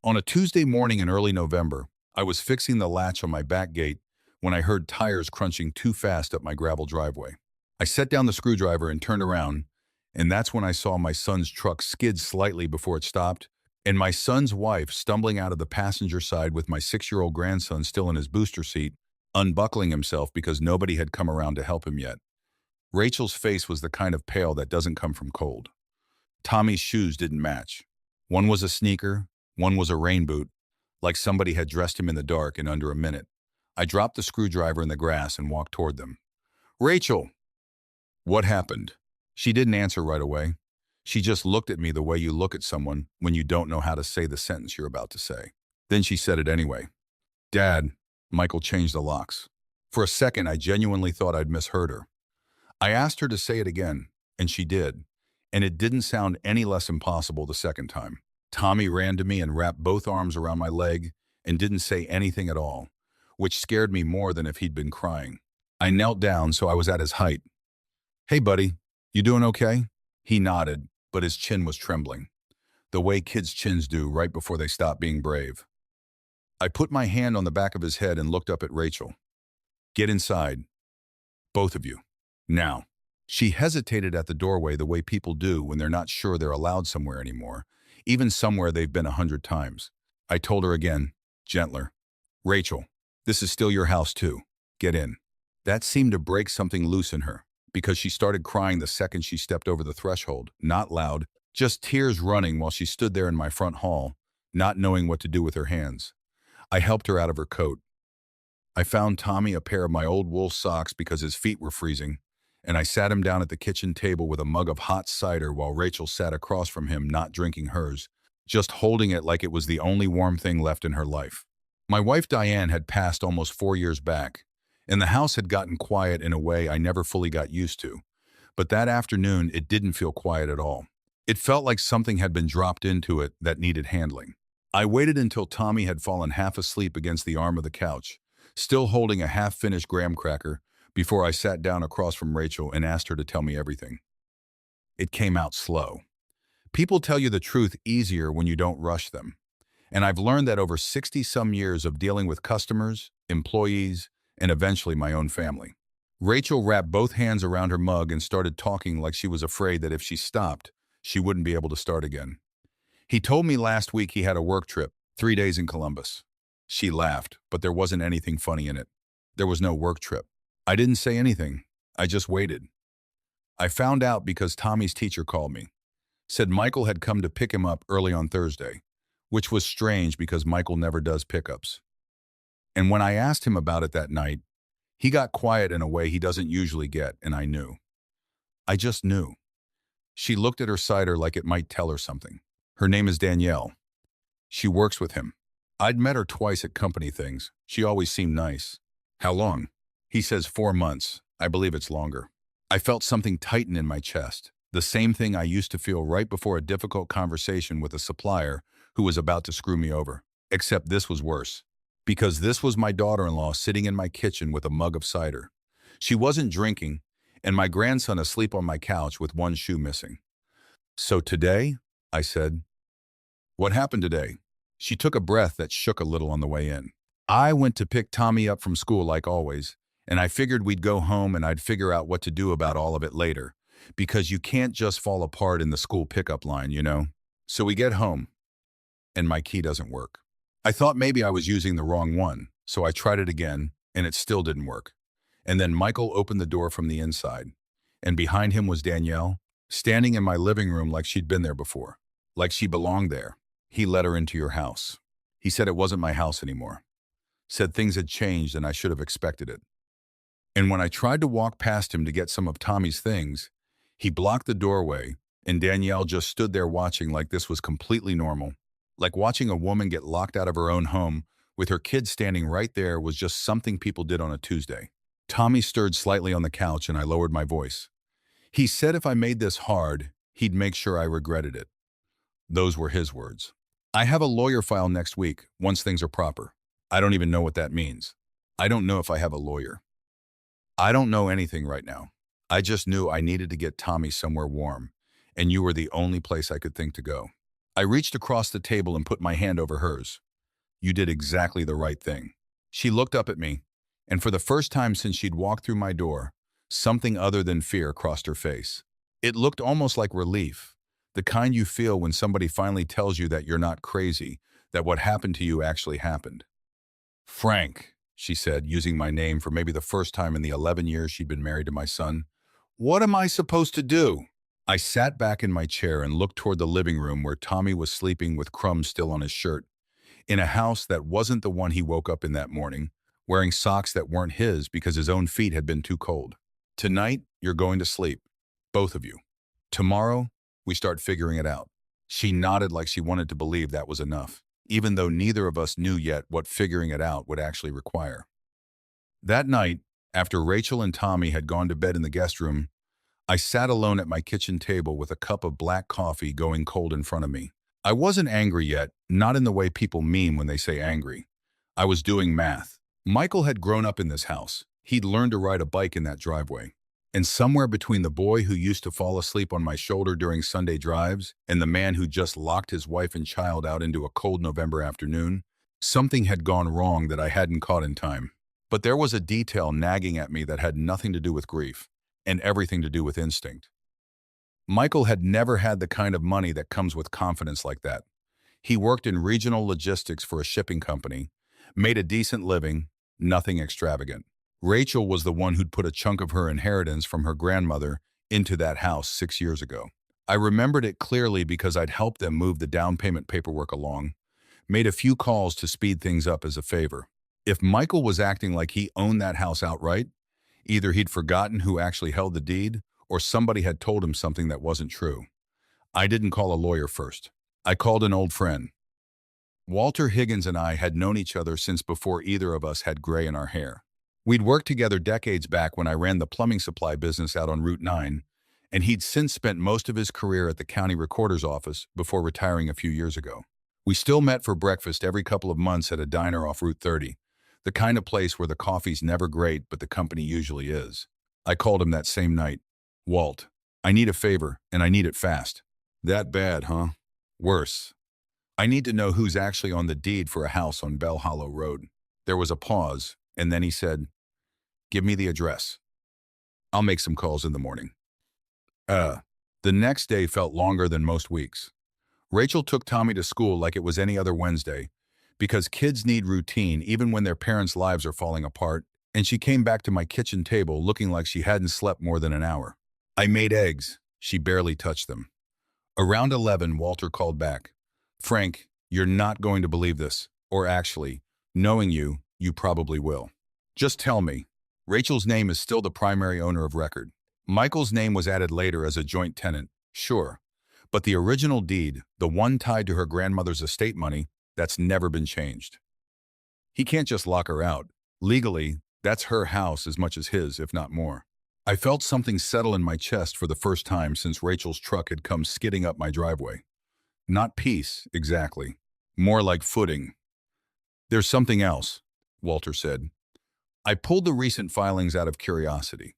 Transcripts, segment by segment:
On a Tuesday morning in early November, I was fixing the latch on my back gate when I heard tires crunching too fast up my gravel driveway. I set down the screwdriver and turned around, and that's when I saw my son's truck skid slightly before it stopped, and my son's wife stumbling out of the passenger side with my 6-year-old grandson still in his booster seat, unbuckling himself because nobody had come around to help him yet. Rachel's face was the kind of pale that doesn't come from cold. Tommy's shoes didn't match. One was a sneaker, one was a rain boot, like somebody had dressed him in the dark in under a minute. I dropped the screwdriver in the grass and walked toward them. "Rachel!" "What happened?" She didn't answer right away. She just looked at me the way you look at someone when you don't know how to say the sentence you're about to say. Then she said it anyway. "Dad." Michael changed the locks. For a second, I genuinely thought I'd misheard her. I asked her to say it again, and she did, and it didn't sound any less impossible the second time. Tommy ran to me and wrapped both arms around my leg and didn't say anything at all, which scared me more than if he'd been crying. I knelt down so I was at his height. "Hey, buddy, you doing okay?" He nodded, but his chin was trembling, the way kids' chins do right before they stop being brave. I put my hand on the back of his head and looked up at Rachel. "Get inside. Both of you. Now." She hesitated at the doorway the way people do when they're not sure they're allowed somewhere anymore, even somewhere they've been 100 times. I told her again, gentler, "Rachel, this is still your house too. Get in." That seemed to break something loose in her, because she started crying the second she stepped over the threshold, not loud, just tears running while she stood there in my front hall, not knowing what to do with her hands. I helped her out of her coat. I found Tommy a pair of my old wool socks because his feet were freezing, and I sat him down at the kitchen table with a mug of hot cider while Rachel sat across from him not drinking hers, just holding it like it was the only warm thing left in her life. My wife Diane had passed almost 4 years back, and the house had gotten quiet in a way I never fully got used to. But that afternoon, it didn't feel quiet at all. It felt like something had been dropped into it that needed handling. I waited until Tommy had fallen half asleep against the arm of the couch, still holding a half-finished graham cracker, before I sat down across from Rachel and asked her to tell me everything. It came out slow. People tell you the truth easier when you don't rush them. And I've learned that over 60-some years of dealing with customers, employees, and eventually my own family. Rachel wrapped both hands around her mug and started talking like she was afraid that if she stopped, she wouldn't be able to start again. "He told me last week he had a work trip, 3 days in Columbus." She laughed, but there wasn't anything funny in it. There was no work trip. I didn't say anything. I just waited. I found out because Tommy's teacher called me. Said Michael had come to pick him up early on Thursday, which was strange because Michael never does pickups. And when I asked him about it that night, he got quiet in a way he doesn't usually get, and I knew. I just knew. She looked at her cider like it might tell her something. Her name is Danielle. She works with him. I'd met her twice at company things. She always seemed nice. "How long?" He says 4 months. I believe it's longer. I felt something tighten in my chest, the same thing I used to feel right before a difficult conversation with a supplier who was about to screw me over. Except this was worse, because this was my daughter-in-law sitting in my kitchen with a mug of cider. She wasn't drinking, and my grandson asleep on my couch with one shoe missing. "So today?" I said. "What happened today?" She took a breath that shook a little on the way in. "I went to pick Tommy up from school like always, and I figured we'd go home and I'd figure out what to do about all of it later, because you can't just fall apart in the school pickup line, you know? So we get home, and my key doesn't work. I thought maybe I was using the wrong one, so I tried it again, and it still didn't work. And then Michael opened the door from the inside, and behind him was Danielle, standing in my living room like she'd been there before, like she belonged there. "He let her into your house." He said it wasn't my house anymore. Said things had changed and I should have expected it. And when I tried to walk past him to get some of Tommy's things, he blocked the doorway, and Danielle just stood there watching like this was completely normal. Like watching a woman get locked out of her own home with her kids standing right there was just something people did on a Tuesday. Tommy stirred slightly on the couch and I lowered my voice. He said if I made this hard, he'd make sure I regretted it. Those were his words. "I have a lawyer file next week, once things are proper." I don't even know what that means. I don't know if I have a lawyer. I don't know anything right now. I just knew I needed to get Tommy somewhere warm, and you were the only place I could think to go. I reached across the table and put my hand over hers. You did exactly the right thing. She looked up at me, and for the first time since she'd walked through my door, something other than fear crossed her face. It looked almost like relief, the kind you feel when somebody finally tells you that you're not crazy, that what happened to you actually happened. Frank, she said, using my name for maybe the first time in the 11 years she'd been married to my son. What am I supposed to do? I sat back in my chair and looked toward the living room where Tommy was sleeping with crumbs still on his shirt, in a house that wasn't the one he woke up in that morning, wearing socks that weren't his because his own feet had been too cold. Tonight, you're going to sleep, both of you. Tomorrow, we start figuring it out. She nodded like she wanted to believe that was enough, even though neither of us knew yet what figuring it out would actually require. That night, after Rachel and Tommy had gone to bed in the guest room, I sat alone at my kitchen table with a cup of black coffee going cold in front of me. I wasn't angry yet, not in the way people mean when they say angry. I was doing math. Michael had grown up in this house. He'd learned to ride a bike in that driveway. And somewhere between the boy who used to fall asleep on my shoulder during Sunday drives and the man who just locked his wife and child out into a cold November afternoon, something had gone wrong that I hadn't caught in time. But there was a detail nagging at me that had nothing to do with grief and everything to do with instinct. Michael had never had the kind of money that comes with confidence like that. He worked in regional logistics for a shipping company, made a decent living, nothing extravagant. Rachel was the one who'd put a chunk of her inheritance from her grandmother into that house 6 years ago. I remembered it clearly because I'd helped them move the down payment paperwork along, made a few calls to speed things up as a favor. If Michael was acting like he owned that house outright, either he'd forgotten who actually held the deed, or somebody had told him something that wasn't true. I didn't call a lawyer first. I called an old friend. Walter Higgins and I had known each other since before either of us had gray in our hair. We'd worked together decades back when I ran the plumbing supply business out on Route 9, and he'd since spent most of his career at the county recorder's office before retiring a few years ago. We still met for breakfast every couple of months at a diner off Route 30, the kind of place where the coffee's never great, but the company usually is. I called him that same night. Walt, I need a favor, and I need it fast. That bad, huh? Worse. I need to know who's actually on the deed for a house on Bell Hollow Road. There was a pause, and then he said, give me the address. I'll make some calls in the morning. The next day felt longer than most weeks. Rachel took Tommy to school like it was any other Wednesday, because kids need routine even when their parents' lives are falling apart, and she came back to my kitchen table looking like she hadn't slept more than an hour. I made eggs. She barely touched them. Around 11, Walter called back. Frank, you're not going to believe this. Or actually, knowing you, you probably will. Just tell me. Rachel's name is still the primary owner of record. Michael's name was added later as a joint tenant, sure. But the original deed, the one tied to her grandmother's estate money, that's never been changed. He can't just lock her out. Legally, that's her house as much as his, if not more. I felt something settle in my chest for the first time since Rachel's truck had come skidding up my driveway. Not peace, exactly. More like footing. There's something else, Walter said. I pulled the recent filings out of curiosity.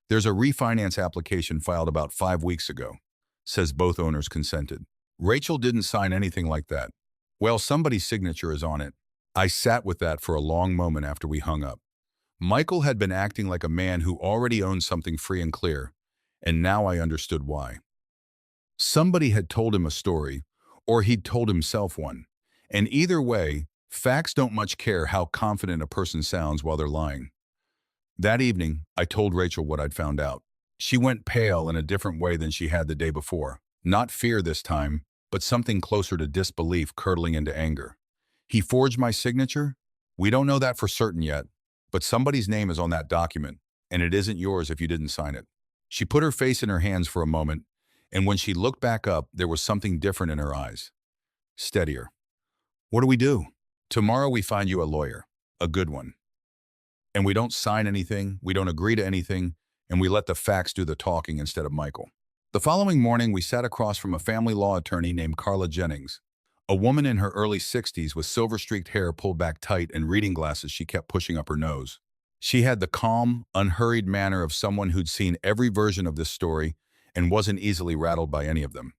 There's a refinance application filed about 5 weeks ago. Says both owners consented. Rachel didn't sign anything like that. Well, somebody's signature is on it. I sat with that for a long moment after we hung up. Michael had been acting like a man who already owned something free and clear, and now I understood why. Somebody had told him a story, or he'd told himself one. And either way, facts don't much care how confident a person sounds while they're lying. That evening, I told Rachel what I'd found out. She went pale in a different way than she had the day before. Not fear this time, but something closer to disbelief curdling into anger. He forged my signature? We don't know that for certain yet, but somebody's name is on that document, and it isn't yours if you didn't sign it. She put her face in her hands for a moment, and when she looked back up, there was something different in her eyes. Steadier. What do we do? Tomorrow we find you a lawyer, a good one. And we don't sign anything, we don't agree to anything, and we let the facts do the talking instead of Michael. The following morning, we sat across from a family law attorney named Carla Jennings, a woman in her early 60s with silver-streaked hair pulled back tight and reading glasses she kept pushing up her nose. She had the calm, unhurried manner of someone who'd seen every version of this story and wasn't easily rattled by any of them.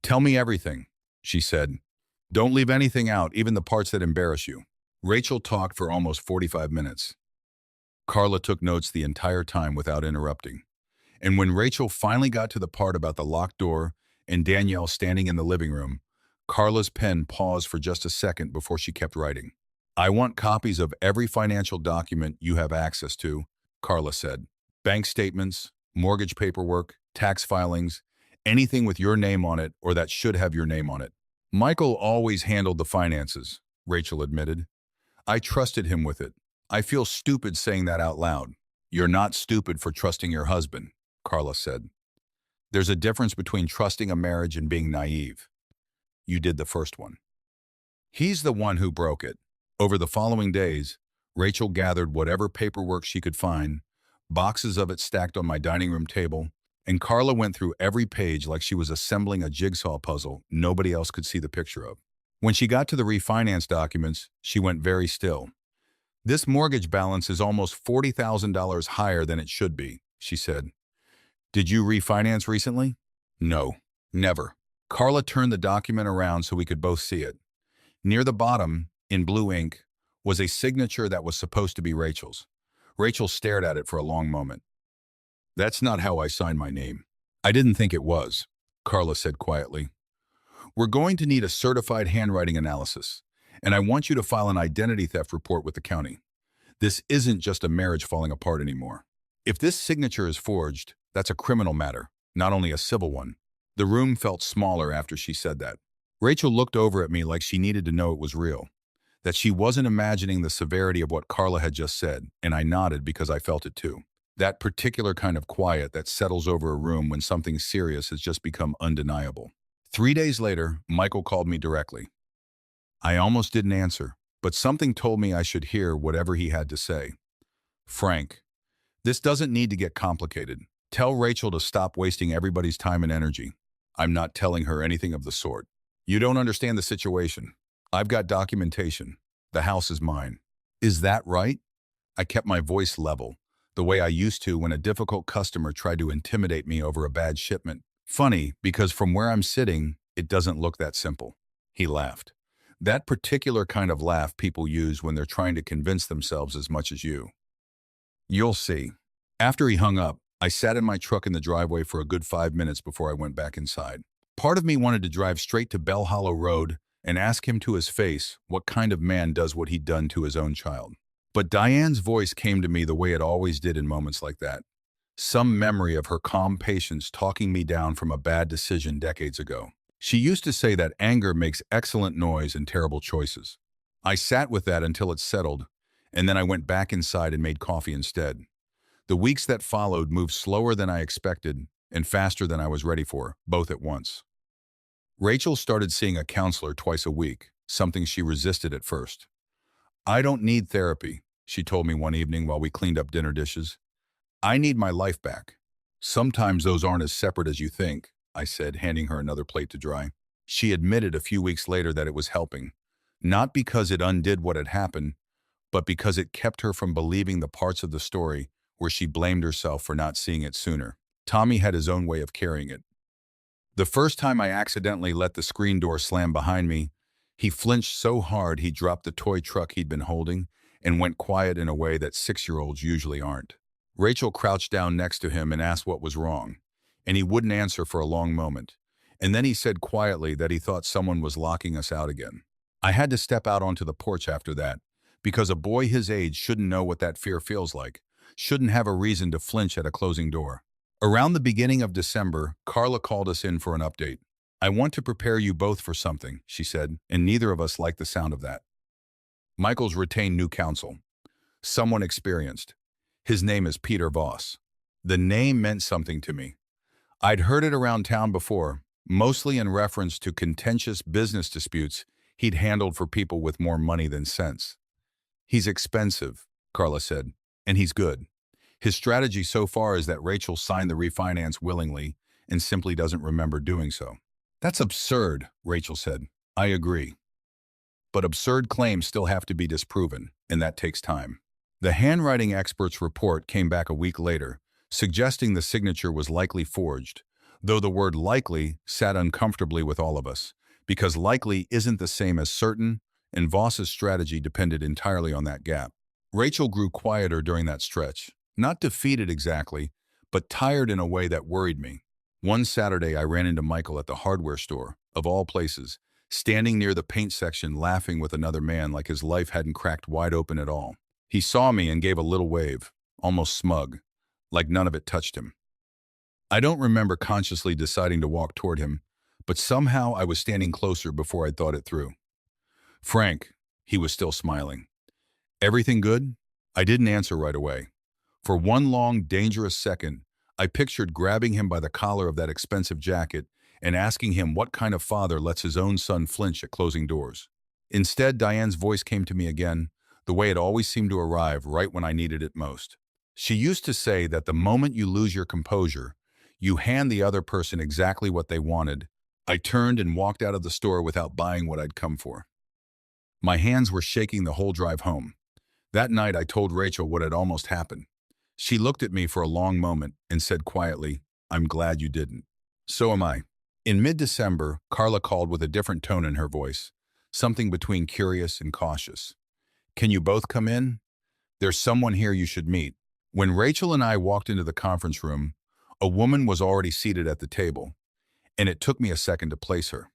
Tell me everything, she said. Don't leave anything out, even the parts that embarrass you. Rachel talked for almost 45 minutes. Carla took notes the entire time without interrupting. And when Rachel finally got to the part about the locked door and Danielle standing in the living room, Carla's pen paused for just a second before she kept writing. I want copies of every financial document you have access to, Carla said. Bank statements, mortgage paperwork, tax filings, anything with your name on it or that should have your name on it. Michael always handled the finances, Rachel admitted. I trusted him with it. I feel stupid saying that out loud. You're not stupid for trusting your husband, Carla said. There's a difference between trusting a marriage and being naive. You did the first one. He's the one who broke it. Over the following days, Rachel gathered whatever paperwork she could find, boxes of it stacked on my dining room table, and Carla went through every page like she was assembling a jigsaw puzzle nobody else could see the picture of. When she got to the refinance documents, she went very still. This mortgage balance is almost $40,000 higher than it should be, she said. Did you refinance recently? No, never. Carla turned the document around so we could both see it. Near the bottom, in blue ink, was a signature that was supposed to be Rachel's. Rachel stared at it for a long moment. That's not how I signed my name. I didn't think it was, Carla said quietly. We're going to need a certified handwriting analysis, and I want you to file an identity theft report with the county. This isn't just a marriage falling apart anymore. If this signature is forged, that's a criminal matter, not only a civil one. The room felt smaller after she said that. Rachel looked over at me like she needed to know it was real, that she wasn't imagining the severity of what Carla had just said, and I nodded because I felt it too. That particular kind of quiet that settles over a room when something serious has just become undeniable. 3 days later, Michael called me directly. I almost didn't answer, but something told me I should hear whatever he had to say. Frank, this doesn't need to get complicated. Tell Rachel to stop wasting everybody's time and energy. I'm not telling her anything of the sort. You don't understand the situation. I've got documentation. The house is mine. Is that right? I kept my voice level, the way I used to when a difficult customer tried to intimidate me over a bad shipment. Funny, because from where I'm sitting, it doesn't look that simple. He laughed. That particular kind of laugh people use when they're trying to convince themselves as much as you. You'll see. After he hung up, I sat in my truck in the driveway for a good 5 minutes before I went back inside. Part of me wanted to drive straight to Bell Hollow Road and ask him to his face what kind of man does what he'd done to his own child. But Diane's voice came to me the way it always did in moments like that. Some memory of her calm patience talking me down from a bad decision decades ago. She used to say that anger makes excellent noise and terrible choices. I sat with that until it settled, and then I went back inside and made coffee instead. The weeks that followed moved slower than I expected and faster than I was ready for, both at once. Rachel started seeing a counselor twice a week, something she resisted at first. I don't need therapy, she told me one evening while we cleaned up dinner dishes. I need my life back. Sometimes those aren't as separate as you think, I said, handing her another plate to dry. She admitted a few weeks later that it was helping, not because it undid what had happened, but because it kept her from believing the parts of the story where she blamed herself for not seeing it sooner. Tommy had his own way of carrying it. The first time I accidentally let the screen door slam behind me, he flinched so hard he dropped the toy truck he'd been holding and went quiet in a way that 6-year-olds usually aren't. Rachel crouched down next to him and asked what was wrong, and he wouldn't answer for a long moment. And then he said quietly that he thought someone was locking us out again. I had to step out onto the porch after that, because a boy his age shouldn't know what that fear feels like, shouldn't have a reason to flinch at a closing door. Around the beginning of December, Carla called us in for an update. I want to prepare you both for something, she said, and neither of us liked the sound of that. Michael's retained new counsel, someone experienced. His name is Peter Voss. The name meant something to me. I'd heard it around town before, mostly in reference to contentious business disputes he'd handled for people with more money than sense. He's expensive, Carla said, and he's good. His strategy so far is that Rachel signed the refinance willingly and simply doesn't remember doing so. That's absurd, Rachel said. I agree. But absurd claims still have to be disproven, and that takes time. The handwriting expert's report came back a week later, suggesting the signature was likely forged, though the word likely sat uncomfortably with all of us, because likely isn't the same as certain, and Voss's strategy depended entirely on that gap. Rachel grew quieter during that stretch, not defeated exactly, but tired in a way that worried me. One Saturday, I ran into Michael at the hardware store, of all places, standing near the paint section laughing with another man like his life hadn't cracked wide open at all. He saw me and gave a little wave, almost smug, like none of it touched him. I don't remember consciously deciding to walk toward him, but somehow I was standing closer before I'd thought it through. "Frank," he was still smiling. "Everything good?" I didn't answer right away. For one long, dangerous second, I pictured grabbing him by the collar of that expensive jacket and asking him what kind of father lets his own son flinch at closing doors. Instead, Diane's voice came to me again, the way it always seemed to arrive right when I needed it most. She used to say that the moment you lose your composure, you hand the other person exactly what they wanted. I turned and walked out of the store without buying what I'd come for. My hands were shaking the whole drive home. That night, I told Rachel what had almost happened. She looked at me for a long moment and said quietly, "I'm glad you didn't." "So am I." In mid-December, Carla called with a different tone in her voice, something between curious and cautious. "Can you both come in? There's someone here you should meet." When Rachel and I walked into the conference room, a woman was already seated at the table, and it took me a second to place her.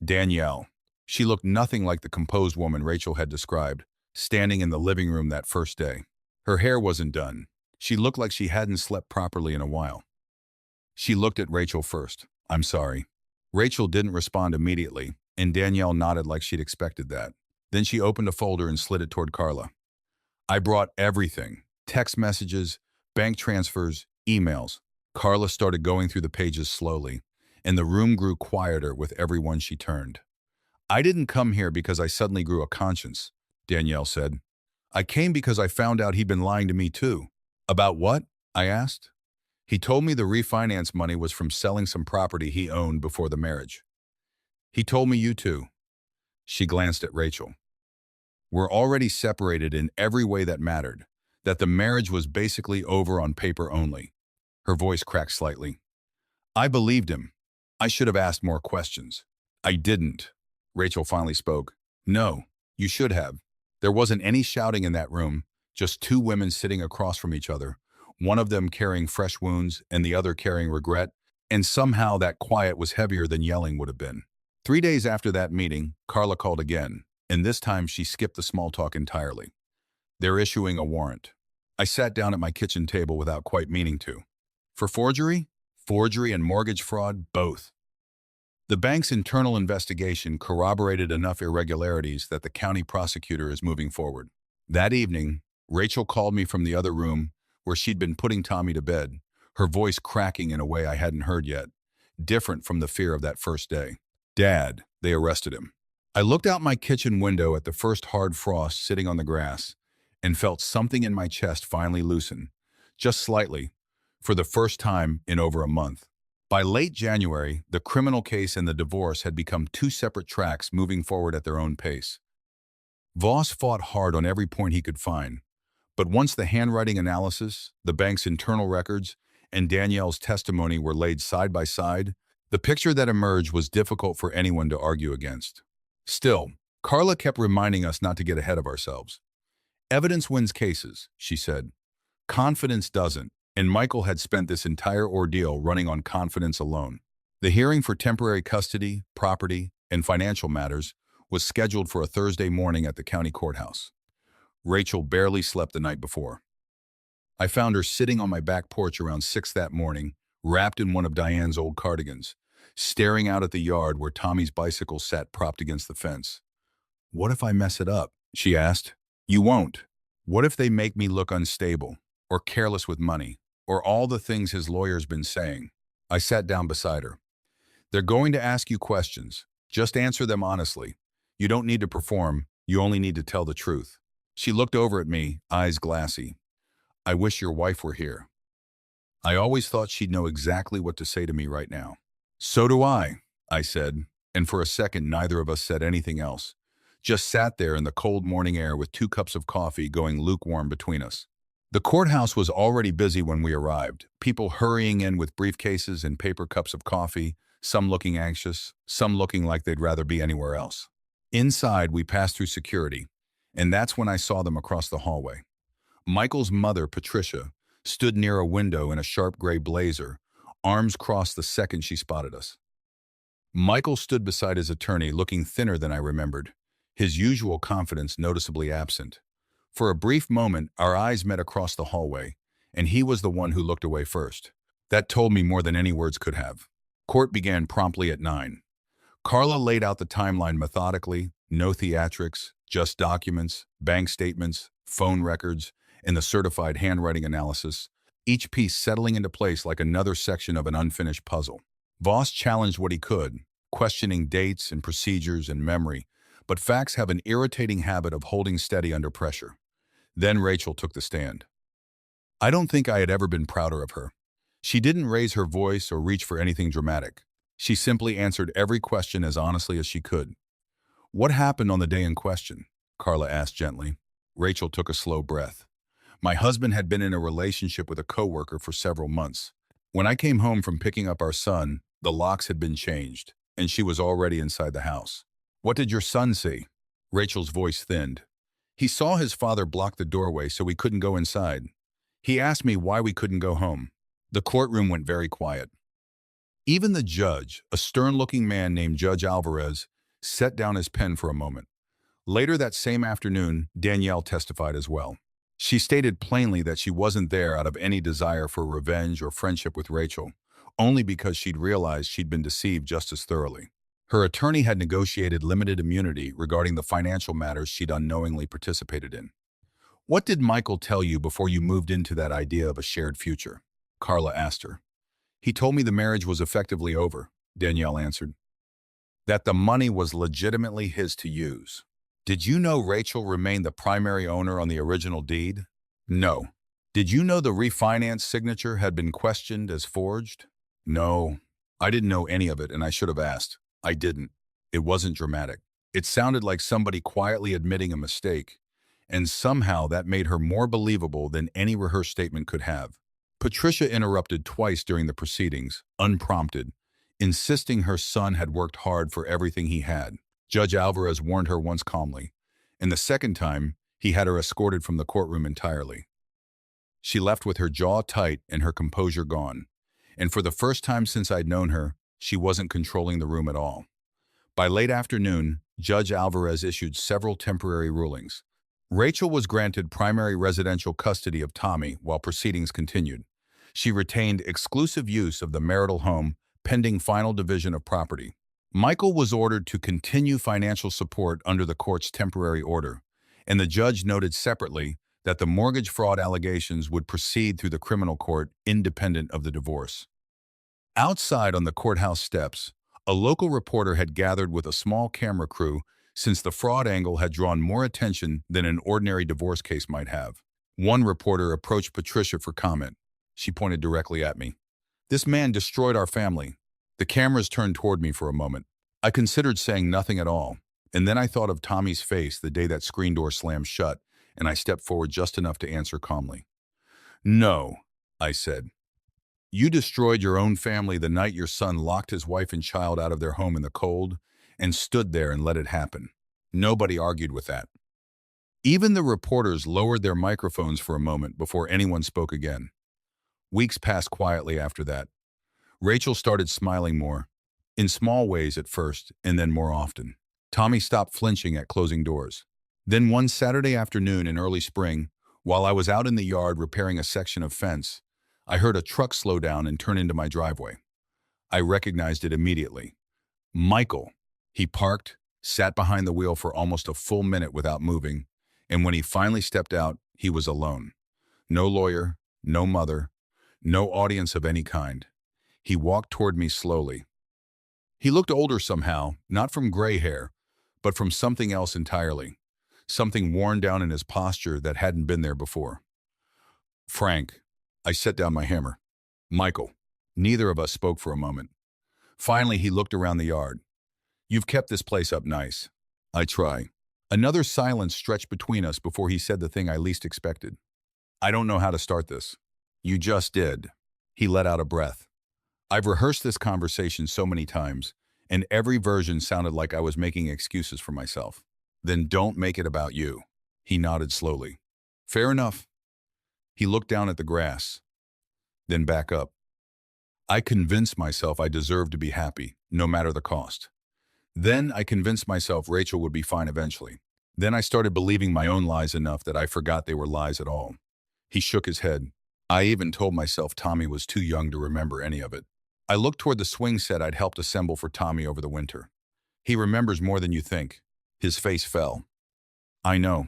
Danielle. She looked nothing like the composed woman Rachel had described, standing in the living room that first day. Her hair wasn't done. She looked like she hadn't slept properly in a while. She looked at Rachel first. "I'm sorry." Rachel didn't respond immediately, and Danielle nodded like she'd expected that. Then she opened a folder and slid it toward Carla. "I brought everything. Text messages, bank transfers, emails." Carla started going through the pages slowly, and the room grew quieter with every one she turned. "I didn't come here because I suddenly grew a conscience," Danielle said. "I came because I found out he'd been lying to me too." "About what?" I asked. "He told me the refinance money was from selling some property he owned before the marriage. He told me you too." She glanced at Rachel. "We're already separated in every way that mattered, that the marriage was basically over on paper only." Her voice cracked slightly. "I believed him. I should have asked more questions." "I didn't." Rachel finally spoke. "No, you should have. There wasn't any shouting in that room, just two women sitting across from each other, one of them carrying fresh wounds and the other carrying regret, and somehow that quiet was heavier than yelling would have been." 3 days after that meeting, Carla called again, and this time she skipped the small talk entirely. "They're issuing a warrant." I sat down at my kitchen table without quite meaning to. "For forgery?" "Forgery and mortgage fraud, both." The bank's internal investigation corroborated enough irregularities that the county prosecutor is moving forward. That evening, Rachel called me from the other room where she'd been putting Tommy to bed, her voice cracking in a way I hadn't heard yet, different from the fear of that first day. "Dad, they arrested him." I looked out my kitchen window at the first hard frost sitting on the grass and felt something in my chest finally loosen, just slightly, for the first time in over a month. By late January, the criminal case and the divorce had become two separate tracks moving forward at their own pace. Voss fought hard on every point he could find, but once the handwriting analysis, the bank's internal records, and Danielle's testimony were laid side by side, the picture that emerged was difficult for anyone to argue against. Still, Carla kept reminding us not to get ahead of ourselves. "Evidence wins cases," she said. "Confidence doesn't." And Michael had spent this entire ordeal running on confidence alone. The hearing for temporary custody, property, and financial matters was scheduled for a Thursday morning at the county courthouse. Rachel barely slept the night before. I found her sitting on my back porch around 6 that morning, wrapped in one of Diane's old cardigans, staring out at the yard where Tommy's bicycle sat propped against the fence. "What if I mess it up?" she asked. "You won't. What if they make me look unstable, or careless with money, or all the things his lawyer's been saying?" I sat down beside her. "They're going to ask you questions. Just answer them honestly. You don't need to perform, you only need to tell the truth." She looked over at me, eyes glassy. "I wish your wife were here." I always thought she'd know exactly what to say to me right now. "So do I said, and for a second neither of us said anything else. Just sat there in the cold morning air with 2 cups of coffee going lukewarm between us. The courthouse was already busy when we arrived, people hurrying in with briefcases and paper cups of coffee, some looking anxious, some looking like they'd rather be anywhere else. Inside, we passed through security, and that's when I saw them across the hallway. Michael's mother, Patricia, stood near a window in a sharp gray blazer, arms crossed the second she spotted us. Michael stood beside his attorney, looking thinner than I remembered, his usual confidence noticeably absent. For a brief moment, our eyes met across the hallway, and he was the one who looked away first. That told me more than any words could have. Court began promptly at 9. Carla laid out the timeline methodically, no theatrics, just documents, bank statements, phone records, and the certified handwriting analysis, each piece settling into place like another section of an unfinished puzzle. Voss challenged what he could, questioning dates and procedures and memory, but facts have an irritating habit of holding steady under pressure. Then Rachel took the stand. I don't think I had ever been prouder of her. She didn't raise her voice or reach for anything dramatic. She simply answered every question as honestly as she could. "What happened on the day in question?" Carla asked gently. Rachel took a slow breath. "My husband had been in a relationship with a coworker for several months. When I came home from picking up our son, the locks had been changed, and she was already inside the house." "What did your son see?" Rachel's voice thinned. "He saw his father block the doorway so we couldn't go inside. He asked me why we couldn't go home." The courtroom went very quiet. Even the judge, a stern-looking man named Judge Alvarez, set down his pen for a moment. Later that same afternoon, Danielle testified as well. She stated plainly that she wasn't there out of any desire for revenge or friendship with Rachel, only because she'd realized she'd been deceived just as thoroughly. Her attorney had negotiated limited immunity regarding the financial matters she'd unknowingly participated in. "What did Michael tell you before you moved into that idea of a shared future?" Carla asked her. "He told me the marriage was effectively over," Danielle answered. "That the money was legitimately his to use." "Did you know Rachel remained the primary owner on the original deed?" "No." "Did you know the refinance signature had been questioned as forged?" "No. I didn't know any of it, and I should have asked. I didn't. It wasn't dramatic. It sounded like somebody quietly admitting a mistake, and somehow that made her more believable than any rehearsed statement could have." Patricia interrupted twice during the proceedings, unprompted, insisting her son had worked hard for everything he had. Judge Alvarez warned her once calmly, and the second time, he had her escorted from the courtroom entirely. She left with her jaw tight and her composure gone, and for the first time since I'd known her, she wasn't controlling the room at all. By late afternoon, Judge Alvarez issued several temporary rulings. Rachel was granted primary residential custody of Tommy while proceedings continued. She retained exclusive use of the marital home pending final division of property. Michael was ordered to continue financial support under the court's temporary order, and the judge noted separately that the mortgage fraud allegations would proceed through the criminal court independent of the divorce. Outside on the courthouse steps, a local reporter had gathered with a small camera crew since the fraud angle had drawn more attention than an ordinary divorce case might have. One reporter approached Patricia for comment. She pointed directly at me. "This man destroyed our family." The cameras turned toward me for a moment. I considered saying nothing at all, and then I thought of Tommy's face the day that screen door slammed shut, and I stepped forward just enough to answer calmly. "No," I said. "You destroyed your own family the night your son locked his wife and child out of their home in the cold and stood there and let it happen." Nobody argued with that. Even the reporters lowered their microphones for a moment before anyone spoke again. Weeks passed quietly after that. Rachel started smiling more, in small ways at first, and then more often. Tommy stopped flinching at closing doors. Then one Saturday afternoon in early spring, while I was out in the yard repairing a section of fence, I heard a truck slow down and turn into my driveway. I recognized it immediately. Michael. He parked, sat behind the wheel for almost a full minute without moving, and when he finally stepped out, he was alone. No lawyer, no mother, no audience of any kind. He walked toward me slowly. He looked older somehow, not from gray hair, but from something else entirely, something worn down in his posture that hadn't been there before. "Frank." I set down my hammer. "Michael." Neither of us spoke for a moment. Finally, he looked around the yard. "You've kept this place up nice." "I try." Another silence stretched between us before he said the thing I least expected. "I don't know how to start this." "You just did." He let out a breath. I've rehearsed this conversation so many times, and every version sounded like I was making excuses for myself. Then don't make it about you. He nodded slowly. Fair enough. He looked down at the grass, then back up. I convinced myself I deserved to be happy, no matter the cost. Then I convinced myself Rachel would be fine eventually. Then I started believing my own lies enough that I forgot they were lies at all. He shook his head. I even told myself Tommy was too young to remember any of it. I looked toward the swing set I'd helped assemble for Tommy over the winter. He remembers more than you think. His face fell. I know.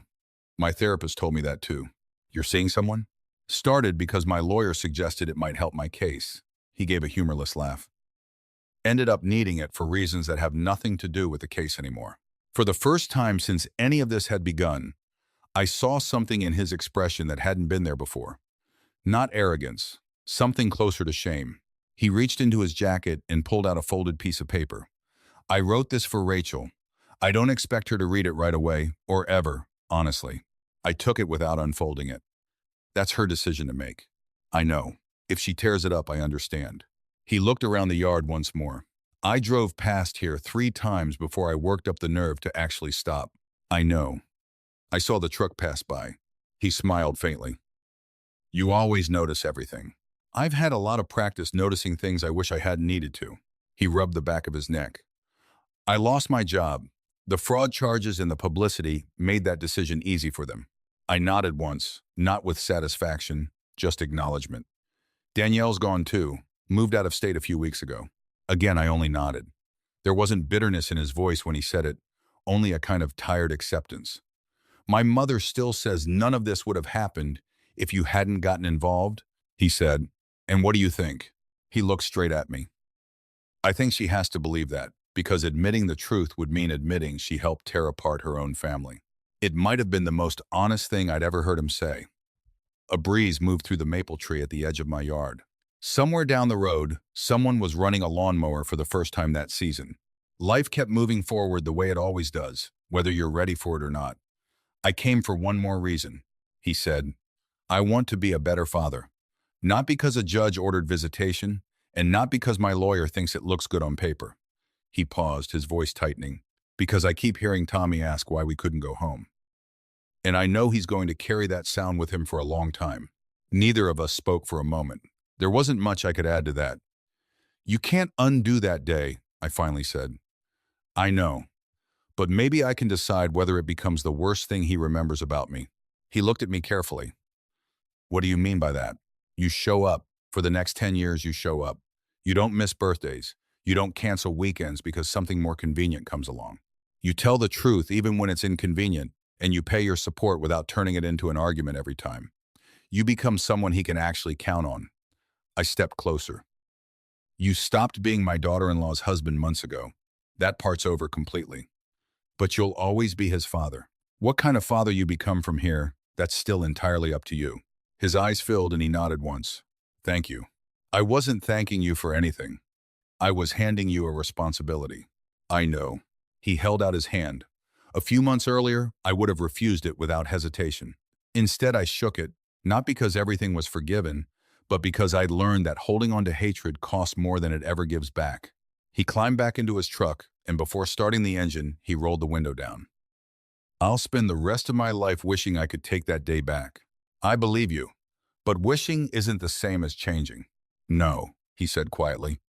My therapist told me that too. You're seeing someone? Started because my lawyer suggested it might help my case. He gave a humorless laugh. Ended up needing it for reasons that have nothing to do with the case anymore. For the first time since any of this had begun, I saw something in his expression that hadn't been there before. Not arrogance, something closer to shame. He reached into his jacket and pulled out a folded piece of paper. I wrote this for Rachel. I don't expect her to read it right away, or ever, honestly. I took it without unfolding it. That's her decision to make. I know. If she tears it up, I understand. He looked around the yard once more. I drove past here 3 times before I worked up the nerve to actually stop. I know. I saw the truck pass by. He smiled faintly. You always notice everything. I've had a lot of practice noticing things I wish I hadn't needed to. He rubbed the back of his neck. I lost my job. The fraud charges and the publicity made that decision easy for them. I nodded once, not with satisfaction, just acknowledgement. Danielle's gone too, moved out of state a few weeks ago. Again, I only nodded. There wasn't bitterness in his voice when he said it, only a kind of tired acceptance. My mother still says none of this would have happened if you hadn't gotten involved, he said. And what do you think? He looked straight at me. I think she has to believe that, because admitting the truth would mean admitting she helped tear apart her own family. It might have been the most honest thing I'd ever heard him say. A breeze moved through the maple tree at the edge of my yard. Somewhere down the road, someone was running a lawnmower for the first time that season. Life kept moving forward the way it always does, whether you're ready for it or not. I came for one more reason, he said. I want to be a better father. Not because a judge ordered visitation, and not because my lawyer thinks it looks good on paper. He paused, his voice tightening. Because I keep hearing Tommy ask why we couldn't go home. And I know he's going to carry that sound with him for a long time. Neither of us spoke for a moment. There wasn't much I could add to that. You can't undo that day, I finally said. I know. But maybe I can decide whether it becomes the worst thing he remembers about me. He looked at me carefully. What do you mean by that? You show up. For the next 10 years, you show up. You don't miss birthdays. You don't cancel weekends because something more convenient comes along. You tell the truth even when it's inconvenient, and you pay your support without turning it into an argument every time. You become someone he can actually count on. I stepped closer. You stopped being my daughter-in-law's husband months ago. That part's over completely. But you'll always be his father. What kind of father you become from here, that's still entirely up to you. His eyes filled and he nodded once. Thank you. I wasn't thanking you for anything. I was handing you a responsibility. I know. He held out his hand. A few months earlier, I would have refused it without hesitation. Instead, I shook it, not because everything was forgiven, but because I'd learned that holding on to hatred costs more than it ever gives back. He climbed back into his truck, and before starting the engine, he rolled the window down. I'll spend the rest of my life wishing I could take that day back. I believe you, but wishing isn't the same as changing. No, he said quietly.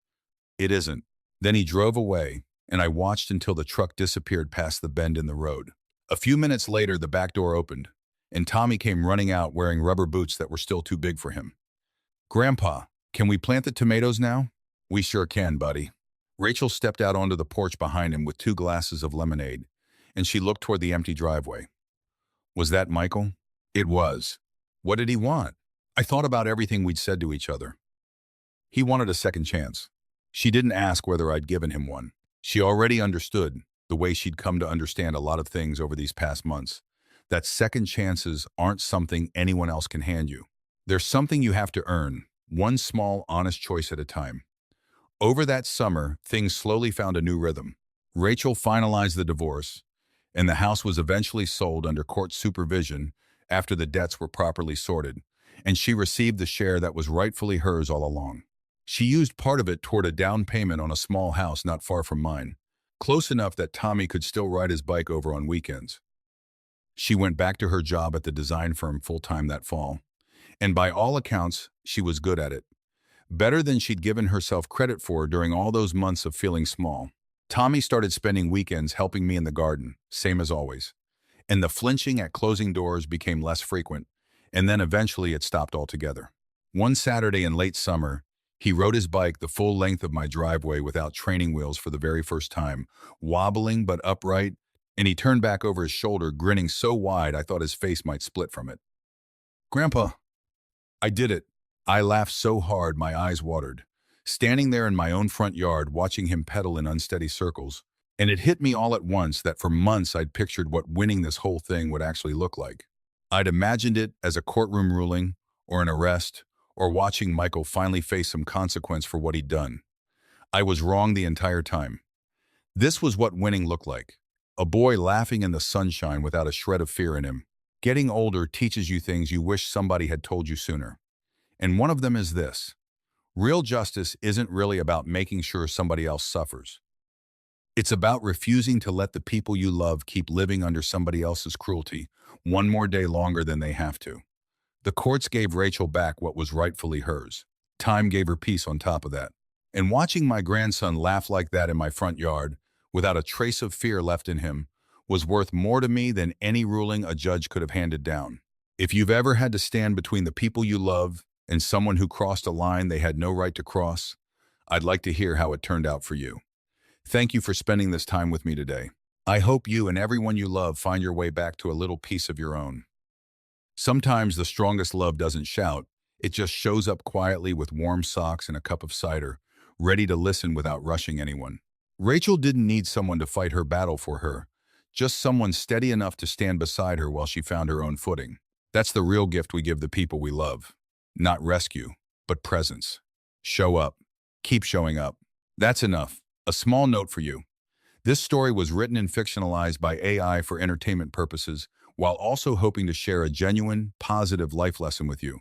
It isn't. Then he drove away, and I watched until the truck disappeared past the bend in the road. A few minutes later, the back door opened, and Tommy came running out wearing rubber boots that were still too big for him. Grandpa, can we plant the tomatoes now? We sure can, buddy. Rachel stepped out onto the porch behind him with 2 glasses of lemonade, and she looked toward the empty driveway. Was that Michael? It was. What did he want? I thought about everything we'd said to each other. He wanted a second chance. She didn't ask whether I'd given him one. She already understood, the way she'd come to understand a lot of things over these past months, that second chances aren't something anyone else can hand you. There's something you have to earn, one small, honest choice at a time. Over that summer, things slowly found a new rhythm. Rachel finalized the divorce, and the house was eventually sold under court supervision after the debts were properly sorted, and she received the share that was rightfully hers all along. She used part of it toward a down payment on a small house not far from mine, close enough that Tommy could still ride his bike over on weekends. She went back to her job at the design firm full-time that fall, and by all accounts, she was good at it. Better than she'd given herself credit for during all those months of feeling small. Tommy started spending weekends helping me in the garden, same as always. And the flinching at closing doors became less frequent, and then eventually it stopped altogether. One Saturday in late summer, he rode his bike the full length of my driveway without training wheels for the very first time, wobbling but upright, and he turned back over his shoulder, grinning so wide I thought his face might split from it. "Grandpa, I did it." I laughed so hard my eyes watered, standing there in my own front yard watching him pedal in unsteady circles. And it hit me all at once that for months I'd pictured what winning this whole thing would actually look like. I'd imagined it as a courtroom ruling, or an arrest, or watching Michael finally face some consequence for what he'd done. I was wrong the entire time. This was what winning looked like. A boy laughing in the sunshine without a shred of fear in him. Getting older teaches you things you wish somebody had told you sooner. And one of them is this: real justice isn't really about making sure somebody else suffers. It's about refusing to let the people you love keep living under somebody else's cruelty one more day longer than they have to. The courts gave Rachel back what was rightfully hers. Time gave her peace on top of that. And watching my grandson laugh like that in my front yard, without a trace of fear left in him, was worth more to me than any ruling a judge could have handed down. If you've ever had to stand between the people you love and someone who crossed a line they had no right to cross, I'd like to hear how it turned out for you. Thank you for spending this time with me today. I hope you and everyone you love find your way back to a little piece of your own. Sometimes the strongest love doesn't shout, it just shows up quietly with warm socks and a cup of cider, ready to listen without rushing anyone. Rachel didn't need someone to fight her battle for her, just someone steady enough to stand beside her while she found her own footing. That's the real gift we give the people we love. Not rescue, but presence. Show up. Keep showing up. That's enough. A small note for you. This story was written and fictionalized by AI for entertainment purposes, while also hoping to share a genuine, positive life lesson with you.